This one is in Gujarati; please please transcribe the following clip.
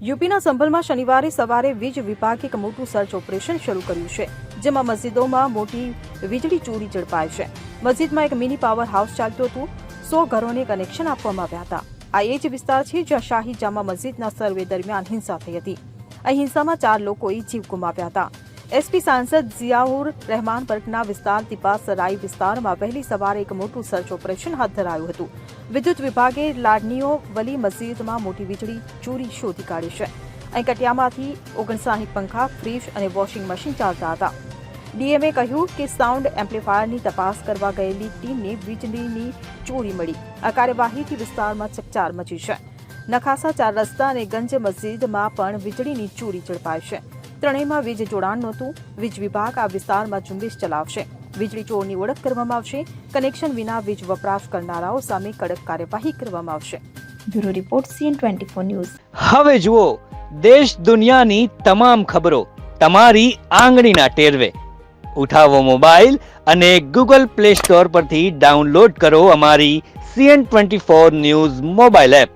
યુપીના સંભલમાં શનિવારે સવારે વીજ વિભાગે એક મોટું સર્ચ ઓપરેશન શરૂ કર્યું છે, જેમાં મસ્જિદોમાં મોટી વીજળી ચોરી ઝડપાઈ છે. મસ્જિદમાં એક મિની પાવર હાઉસ ચાલતું હતું. 100 ઘરોને કનેક્શન આપવામાં આવ્યા હતા. આ એ જ વિસ્તાર છે જ્યાં શાહી જામા મસ્જિદના સર્વે દરમિયાન હિંસા થઈ હતી. આ હિંસામાં 4 લોકોએ જીવ ગુમાવ્યા હતા. એસપી સાંસદ ઝિયાઉર રહેમાન વર્ગના વિસ્તાર તિપાસરાઈ વિસ્તારમાં વહેલી સવારે એક મોટું સર્ચ ઓપરેશન હાથ ધરાયું હતું. વિદ્યુત વિભાગે લાડનીઓ વલી મસ્જિદમાં મોટી વીજળી ચોરી શોધી કાઢી છે. અહીં કટિયામાંથી 59 પંખા, ફ્રીજ અને વોશિંગ મશીન ચાલતા હતા. ડીએમએ કહ્યું કે સાઉન્ડ એમ્પ્લીફાયરની તપાસ કરવા ગયેલી ટીમને વીજળીની ચોરી મળી. આ કાર્યવાહીથી વિસ્તારમાં ચકચાર મચી છે. નખાસા 4 રસ્તા અને ગંજ મસ્જિદમાં પણ વીજળીની ચોરી ઝડપાઈ છે. ત્રણેયમાં વીજ જોડાણ નહોતું. વીજ વિભાગ આ વિસ્તારમાં ઝુંબેશ ચલાવશે. વીજળી ચોરની ઓળખ કરવામાં આવશે. કનેક્શન વિના વીજ વપરાશ કરનારાઓ સામે કડક કાર્યવાહી કરવામાં આવશે. Bureau report CN24 news. હવે જુઓ દેશ દુનિયાની તમામ ખબરો તમારી આંગળીના ટેરવે. ઉઠાવો મોબાઈલ અને Google Play Store પરથી ડાઉનલોડ કરો અમારી CN24 ન્યૂઝ મોબાઈલ એપ.